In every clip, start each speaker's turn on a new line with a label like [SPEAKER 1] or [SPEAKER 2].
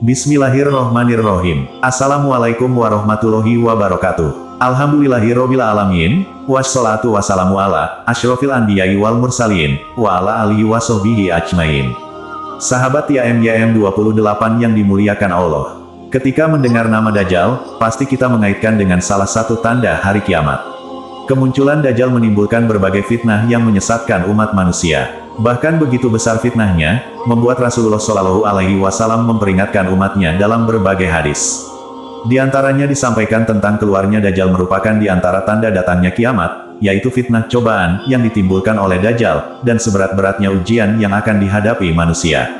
[SPEAKER 1] Bismillahirrohmanirrohim. Assalamualaikum warahmatullahi wabarakatuh. Alhamdulillahirobbil alamin. Wassalatu wassalamu ala asyrofil anbiya'i wal mursalin wa ala alihi wa sahbihi ajmain. Sahabat YM 28 yang dimuliakan Allah. Ketika mendengar nama Dajjal, pasti kita mengaitkan dengan salah satu tanda hari kiamat. Kemunculan Dajjal menimbulkan berbagai fitnah yang menyesatkan umat manusia. Bahkan begitu besar fitnahnya, membuat Rasulullah Shallallahu Alaihi Wasallam memperingatkan umatnya dalam berbagai hadis. Di antaranya disampaikan tentang keluarnya Dajjal merupakan di antara tanda datangnya kiamat, yaitu fitnah cobaan yang ditimbulkan oleh Dajjal, dan seberat-beratnya ujian yang akan dihadapi manusia.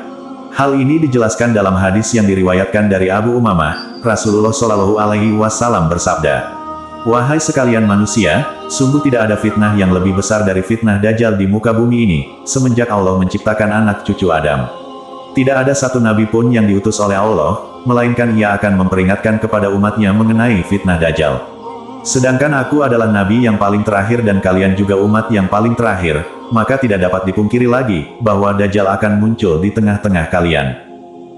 [SPEAKER 1] Hal ini dijelaskan dalam hadis yang diriwayatkan dari Abu Umamah. Rasulullah Shallallahu Alaihi Wasallam bersabda, "Wahai sekalian manusia, sungguh tidak ada fitnah yang lebih besar dari fitnah Dajjal di muka bumi ini, semenjak Allah menciptakan anak cucu Adam. Tidak ada satu nabi pun yang diutus oleh Allah, melainkan ia akan memperingatkan kepada umatnya mengenai fitnah Dajjal. Sedangkan aku adalah nabi yang paling terakhir dan kalian juga umat yang paling terakhir, maka tidak dapat dipungkiri lagi, bahwa Dajjal akan muncul di tengah-tengah kalian."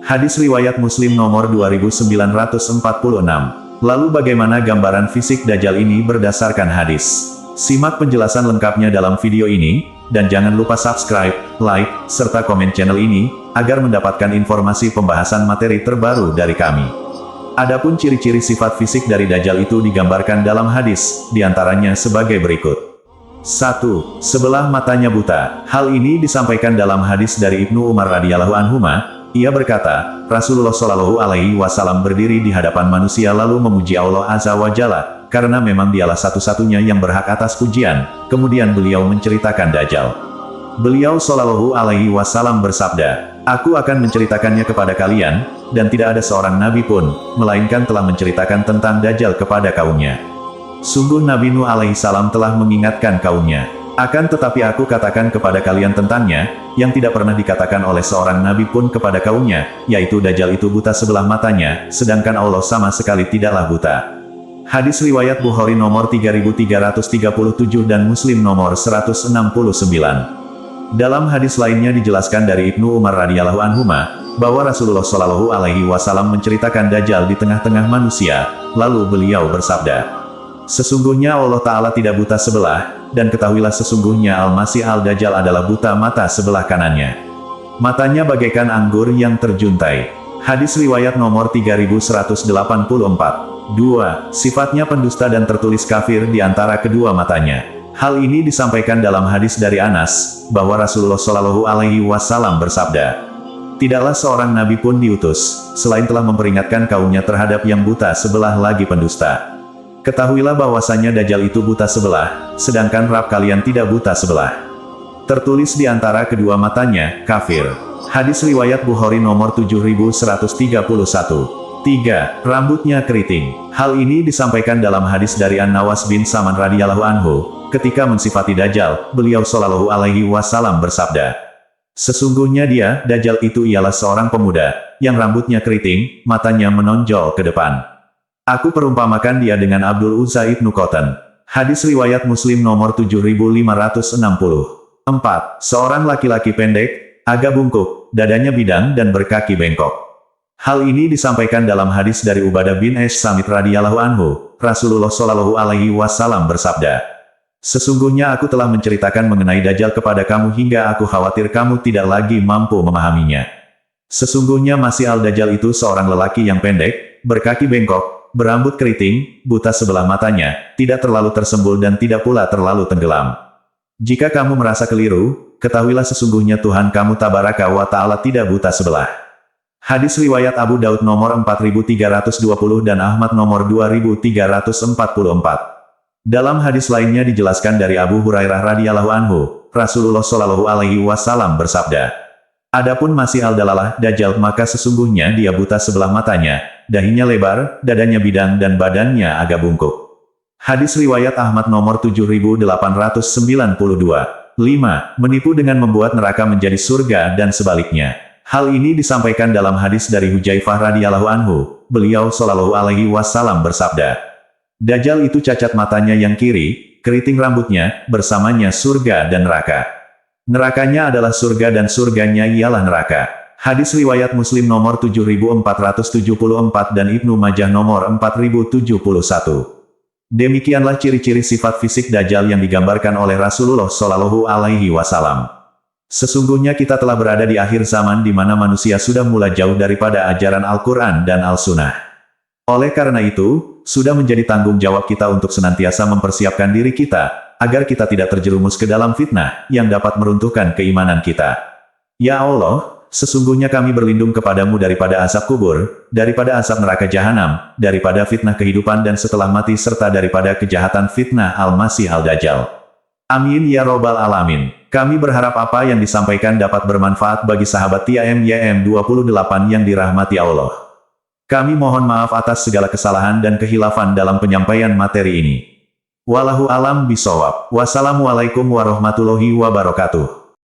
[SPEAKER 1] Hadis riwayat Muslim nomor 2946. Lalu bagaimana gambaran fisik Dajjal ini berdasarkan hadis? Simak penjelasan lengkapnya dalam video ini, dan jangan lupa subscribe, like, serta komen channel ini, agar mendapatkan informasi pembahasan materi terbaru dari kami. Adapun ciri-ciri sifat fisik dari Dajjal itu digambarkan dalam hadis, diantaranya sebagai berikut. 1. Sebelah matanya buta. Hal ini disampaikan dalam hadis dari Ibnu Umar radhiyallahu anhuma. Ia berkata, Rasulullah Shallallahu Alaihi Wasallam berdiri di hadapan manusia lalu memuji Allah Azza wa Jalla, karena memang dialah satu-satunya yang berhak atas pujian. Kemudian beliau menceritakan Dajjal. Beliau Shallallahu Alaihi Wasallam bersabda, "Aku akan menceritakannya kepada kalian, dan tidak ada seorang nabi pun, melainkan telah menceritakan tentang Dajjal kepada kaumnya. Sungguh Nabi Nuh alaihissalam telah mengingatkan kaumnya. Akan tetapi aku katakan kepada kalian tentangnya, yang tidak pernah dikatakan oleh seorang nabi pun kepada kaumnya, yaitu Dajjal itu buta sebelah matanya, sedangkan Allah sama sekali tidaklah buta." Hadis riwayat Bukhari nomor 3337 dan Muslim nomor 169. Dalam hadis lainnya dijelaskan dari Ibnu Umar radhiyallahu anhuma, bahwa Rasulullah Shallallahu Alaihi Wasallam menceritakan Dajjal di tengah-tengah manusia, lalu beliau bersabda, "Sesungguhnya Allah Ta'ala tidak buta sebelah, dan ketahuilah sesungguhnya Al-Masih Al-Dajjal adalah buta mata sebelah kanannya. Matanya bagaikan anggur yang terjuntai." Hadis riwayat nomor 3184. 2. Sifatnya pendusta dan tertulis kafir di antara kedua matanya. Hal ini disampaikan dalam hadis dari Anas, bahwa Rasulullah Shallallahu Alaihi Wasallam bersabda, "Tidaklah seorang nabi pun diutus, selain telah memperingatkan kaumnya terhadap yang buta sebelah lagi pendusta. Ketahuilah bahwasanya Dajjal itu buta sebelah, sedangkan Rabb kalian tidak buta sebelah. Tertulis di antara kedua matanya, kafir." Hadis riwayat Bukhari nomor 7131. 3. Rambutnya keriting. Hal ini disampaikan dalam hadis dari An-Nawas bin Saman radhiyallahu anhu, ketika mensifati Dajjal, beliau Shallallahu Alaihi Wasallam bersabda, "Sesungguhnya dia, Dajjal itu ialah seorang pemuda, yang rambutnya keriting, matanya menonjol ke depan. Aku perumpamakan dia dengan Abdul Uzza ibnu Khotan." Hadis riwayat Muslim nomor 7560. 4. Seorang laki-laki pendek, agak bungkuk, dadanya bidang dan berkaki bengkok. Hal ini disampaikan dalam hadis dari Ubadah bin Samit radhiyallahu anhu. Rasulullah Shallallahu Alaihi Wasallam bersabda, "Sesungguhnya aku telah menceritakan mengenai Dajjal kepada kamu hingga aku khawatir kamu tidak lagi mampu memahaminya. Sesungguhnya Masih Al-Dajjal itu seorang lelaki yang pendek, berkaki bengkok, berambut keriting, buta sebelah matanya, tidak terlalu tersembul dan tidak pula terlalu tenggelam. Jika kamu merasa keliru, ketahuilah sesungguhnya Tuhan kamu Tabaraka wa Ta'ala tidak buta sebelah." Hadis riwayat Abu Daud nomor 4320 dan Ahmad nomor 2344. Dalam hadis lainnya dijelaskan dari Abu Hurairah radhiyallahu anhu, Rasulullah Shallallahu Alaihi Wasallam bersabda, "Adapun Masih Al-Dalalah Dajjal maka sesungguhnya dia buta sebelah matanya, dahinya lebar, dadanya bidang dan badannya agak bungkuk." Hadis riwayat Ahmad nomor 7892. 5. Menipu dengan membuat neraka menjadi surga dan sebaliknya. Hal ini disampaikan dalam hadis dari Hudzaifah radhiyallahu anhu. Beliau Shallallahu Alaihi Wasallam bersabda, "Dajjal itu cacat matanya yang kiri, keriting rambutnya, bersamanya surga dan neraka. Nerakanya adalah surga dan surganya ialah neraka." Hadis riwayat Muslim nomor 7474 dan Ibnu Majah nomor 4071. Demikianlah ciri-ciri sifat fisik Dajjal yang digambarkan oleh Rasulullah Shallallahu Alaihi Wasallam. Sesungguhnya kita telah berada di akhir zaman di mana manusia sudah mulai jauh daripada ajaran Al-Quran dan Al-Sunnah. Oleh karena itu, sudah menjadi tanggung jawab kita untuk senantiasa mempersiapkan diri kita, agar kita tidak terjerumus ke dalam fitnah, yang dapat meruntuhkan keimanan kita. Ya Allah, sesungguhnya kami berlindung kepadamu daripada azab kubur, daripada azab neraka jahanam, daripada fitnah kehidupan dan setelah mati serta daripada kejahatan fitnah Al-Masih Al-Dajjal. Amin ya Robbal Alamin. Kami berharap apa yang disampaikan dapat bermanfaat bagi sahabat TIMYM 28 yang dirahmati Allah. Kami mohon maaf atas segala kesalahan dan kehilafan dalam penyampaian materi ini. Wallahu alam bisawab. Wassalamualaikum warahmatullahi wabarakatuh.